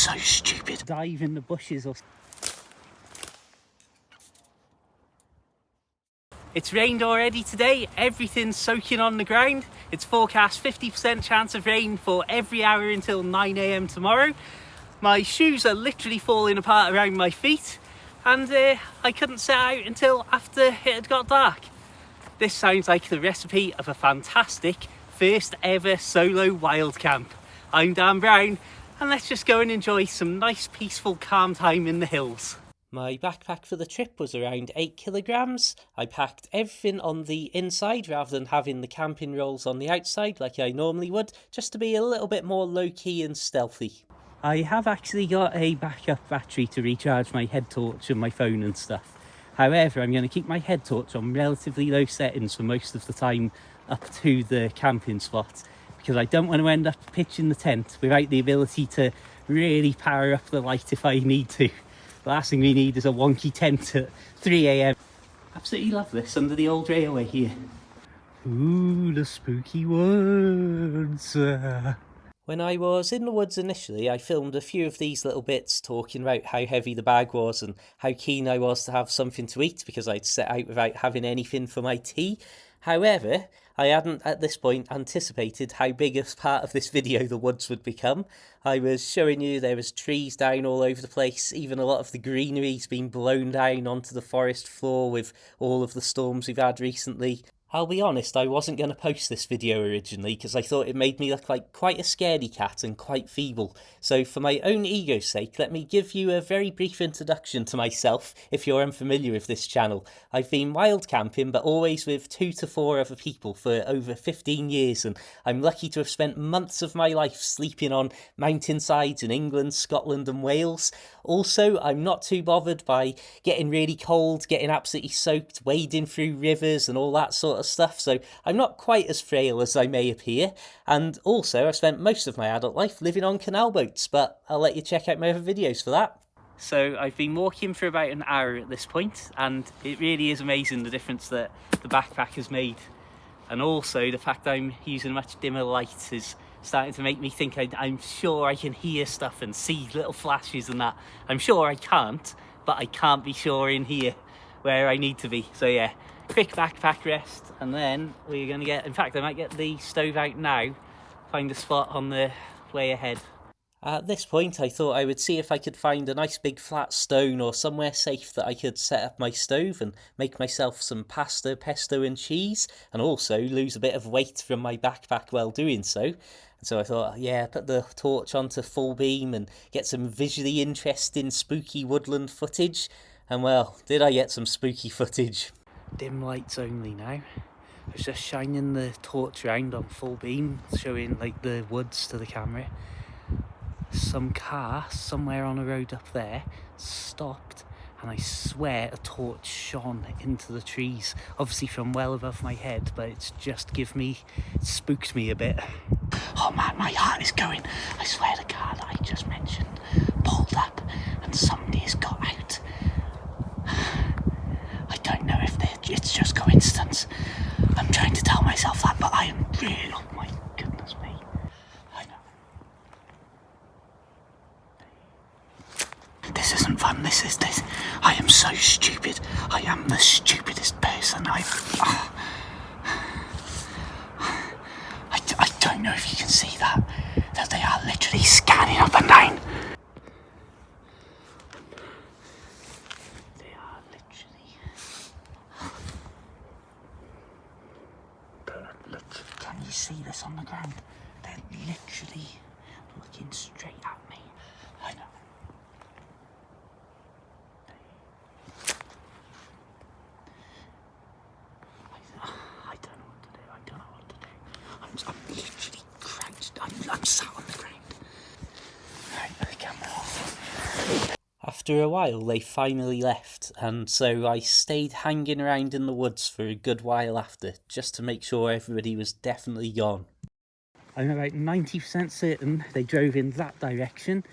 so stupid. Dive in the bushes or... It's rained already today, everything's soaking on the ground. It's forecast 50% chance of rain for every hour until 9 AM tomorrow. My shoes are literally falling apart around my feet, and I couldn't set out until after it had got dark. This sounds like the recipe of a fantastic first ever solo wild camp. I'm Dan Brown, and let's just go and enjoy some nice peaceful calm time in the hills. My backpack for the trip was around 8 kilograms. I packed everything on the inside rather than having the camping rolls on the outside like I normally would, just to be a little bit more low-key and stealthy. I have actually got a backup battery to recharge my head torch and my phone and stuff. However, I'm going to keep my head torch on relatively low settings for most of the time up to the camping spot, because I don't want to end up pitching the tent without the ability to really power up the light if I need to. The last thing we need is a wonky tent at 3 AM. Absolutely love this under the old railway here. Ooh, the spooky woods. When I was in the woods initially, I filmed a few of these little bits talking about how heavy the bag was and how keen I was to have something to eat because I'd set out without having anything for my tea. However, I hadn't at this point anticipated how big a part of this video the woods would become. I was showing you there was trees down all over the place, even a lot of the greenery's been blown down onto the forest floor with all of the storms we've had recently. I'll be honest, I wasn't going to post this video originally because I thought it made me look like quite a scaredy cat and quite feeble. So for my own ego's sake, let me give you a very brief introduction to myself if you're unfamiliar with this channel. I've been wild camping, but always with 2 to 4 other people for over 15 years, and I'm lucky to have spent months of my life sleeping on mountainsides in England, Scotland and Wales. Also, I'm not too bothered by getting really cold, getting absolutely soaked, wading through rivers and all that sort of stuff, so I'm not quite as frail as I may appear. And also, I've spent most of my adult life living on canal boats, but I'll let you check out my other videos for that. So I've been walking for about an hour at this point, and it really is amazing the difference that the backpack has made. And also the fact I'm using much dimmer light is starting to make me think I'm sure I can hear stuff and see little flashes and that. I'm sure I can't, but I can't be sure in here where I need to be. So yeah, quick backpack rest, and then we're going to get, in fact I might get the stove out now, find a spot on the way ahead. At this point I thought I would see if I could find a nice big flat stone or somewhere safe that I could set up my stove and make myself some pasta, pesto and cheese, and also lose a bit of weight from my backpack while doing so. And so I thought, yeah, put the torch onto full beam and get some visually interesting spooky woodland footage. And well, did I get some spooky footage. Dim lights only now. I was just shining the torch around on full beam, showing like the woods to the camera. Some car somewhere on a road up there stopped, and I swear a torch shone into the trees, obviously from well above my head, but it's just spooked me a bit. Oh man, my heart is going. I swear the car that I just mentioned pulled up and somebody has got out. I don't know if it's just coincidence. I'm trying to tell myself that, but I am really, oh my goodness me. I know. This isn't fun, this. I am so stupid. I am the stupidest person I don't know if you can see that they are literally scanning up and down. They are literally... Can you see this on the ground? They're literally looking straight at me. I know. I don't know what to do. I'm literally crouched. I'm sat on the ground. Right, put the camera off. After a while they finally left, and so I stayed hanging around in the woods for a good while after, just to make sure everybody was definitely gone. I'm about 90% certain they drove in that direction.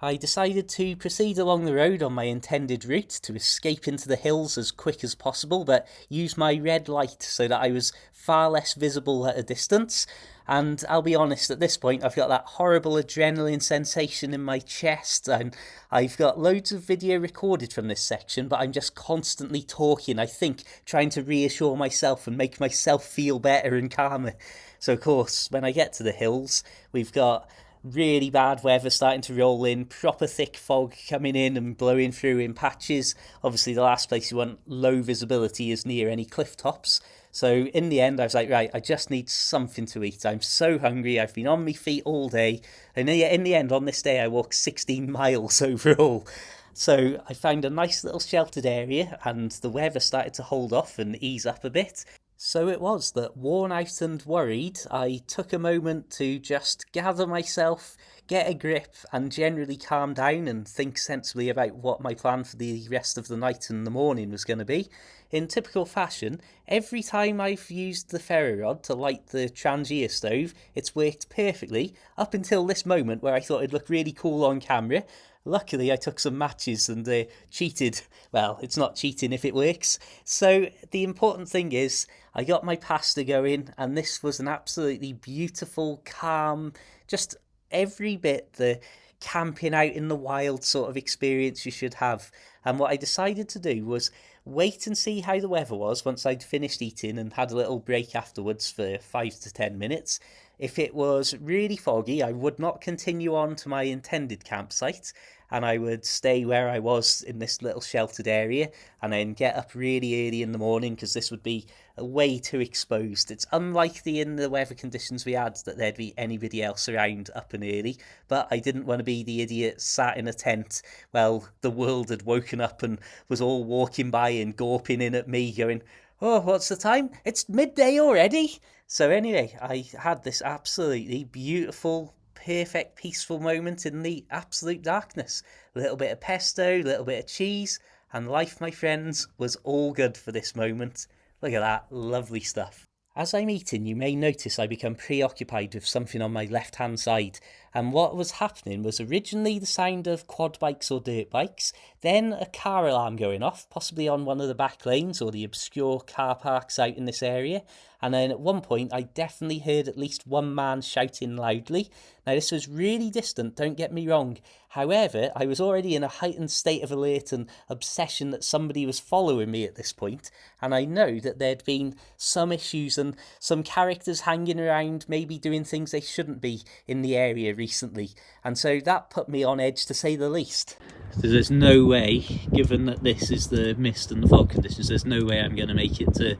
I decided to proceed along the road on my intended route to escape into the hills as quick as possible, but use my red light so that I was far less visible at a distance. And I'll be honest, at this point, I've got that horrible adrenaline sensation in my chest, and I've got loads of video recorded from this section, but I'm just constantly talking, I think, trying to reassure myself and make myself feel better and calmer. So, of course, when I get to the hills, we've got really bad weather starting to roll in, proper thick fog coming in and blowing through in patches. Obviously, the last place you want low visibility is near any cliff tops. So in the end, I was like, right, I just need something to eat. I'm so hungry. I've been on my feet all day. And in the end, on this day, I walked 16 miles overall. So I found a nice little sheltered area, and the weather started to hold off and ease up a bit. So it was that, worn out and worried, I took a moment to just gather myself, get a grip, and generally calm down and think sensibly about what my plan for the rest of the night and the morning was going to be. In typical fashion, every time I've used the ferro rod to light the Trangia stove, it's worked perfectly, up until this moment where I thought it'd look really cool on camera. Luckily, I took some matches and cheated. Well, it's not cheating if it works. So the important thing is, I got my pasta going, and this was an absolutely beautiful, calm, just every bit the camping out in the wild sort of experience you should have. And what I decided to do was wait and see how the weather was once I'd finished eating and had a little break afterwards for 5 to 10 minutes. If it was really foggy, I would not continue on to my intended campsite, and I would stay where I was in this little sheltered area and then get up really early in the morning, because this would be way too exposed. It's unlikely in the weather conditions we had that there'd be anybody else around up and early, but I didn't want to be the idiot sat in a tent while the world had woken up and was all walking by and gawping in at me going, "Oh, what's the time? It's midday already." So anyway, I had this absolutely beautiful, perfect, peaceful moment in the absolute darkness. A little bit of pesto, a little bit of cheese, and life, my friends, was all good for this moment. Look at that, lovely stuff. As I'm eating, you may notice I become preoccupied with something on my left hand side, and what was happening was originally the sound of quad bikes or dirt bikes, then a car alarm going off, possibly on one of the back lanes or the obscure car parks out in this area, and then at one point I definitely heard at least one man shouting loudly. Now this was really distant, don't get me wrong, however I was already in a heightened state of alert and obsession that somebody was following me at this point, and I know that there'd been some issues and some characters hanging around, maybe doing things they shouldn't be in the area recently, and so that put me on edge to say the least. So there's no way, given that this is the mist and the fog conditions, there's no way I'm going to make it to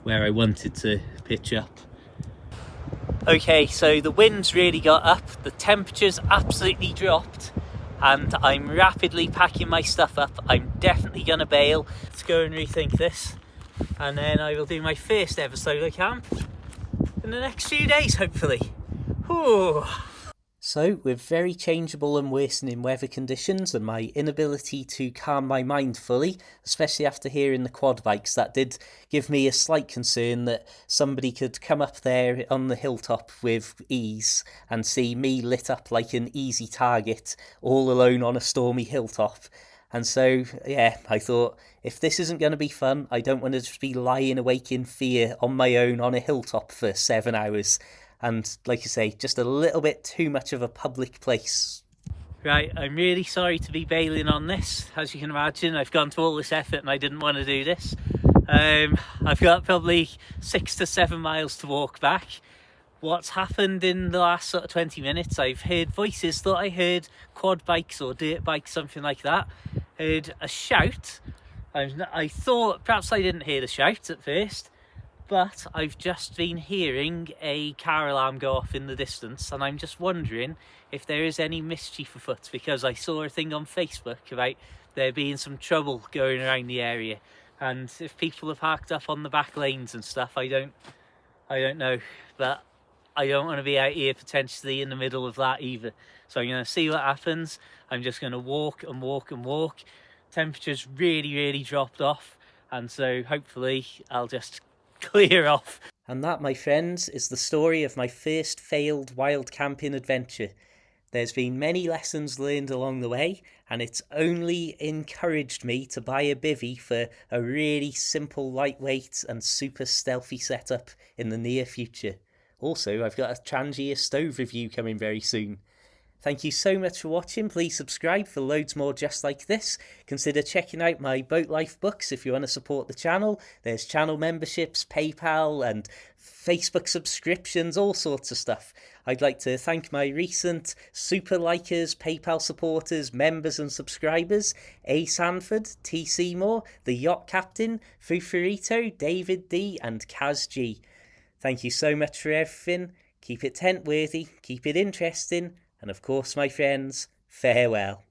where I wanted to pitch up. Okay, so the wind's really got up, the temperature's absolutely dropped, and I'm rapidly packing my stuff up. I'm definitely going to bail. Let's go and rethink this, and then I will do my first ever solo camp in the next few days, hopefully. Whew. So, with very changeable and worsening weather conditions and my inability to calm my mind fully, especially after hearing the quad bikes, that did give me a slight concern that somebody could come up there on the hilltop with ease and see me lit up like an easy target all alone on a stormy hilltop. And so, yeah, I thought, if this isn't going to be fun, I don't want to just be lying awake in fear on my own on a hilltop for 7 hours. And like you say, just a little bit too much of a public place. Right, I'm really sorry to be bailing on this. As you can imagine, I've gone to all this effort and I didn't want to do this. I've got probably 6 to 7 miles to walk back. What's happened in the last sort of 20 minutes, I've heard voices, thought I heard quad bikes or dirt bikes, something like that. Heard a shout. I thought perhaps I didn't hear the shout at first, but I've just been hearing a car alarm go off in the distance, and I'm just wondering if there is any mischief afoot, because I saw a thing on Facebook about there being some trouble going around the area, and if people are parked up on the back lanes and stuff, I don't know, but I don't want to be out here potentially in the middle of that either. So I'm going to see what happens. I'm just going to walk and walk and walk. Temperature's really dropped off, and so hopefully I'll just clear off. And that, my friends, is the story of my first failed wild camping adventure. There's been many lessons learned along the way, and it's only encouraged me to buy a bivvy for a really simple, lightweight, and super stealthy setup in the near future. Also, I've got a Trangia stove review coming very soon. Thank you so much for watching. Please subscribe for loads more just like this. Consider checking out my Boat Life books if you want to support the channel. There's channel memberships, PayPal and Facebook subscriptions, all sorts of stuff. I'd like to thank my recent super likers, PayPal supporters, members and subscribers: A. Sanford, T. Seymour, The Yacht Captain, Fufarito, David D and Kaz G. Thank you so much for everything. Keep it tent worthy, keep it interesting, and of course, my friends, farewell.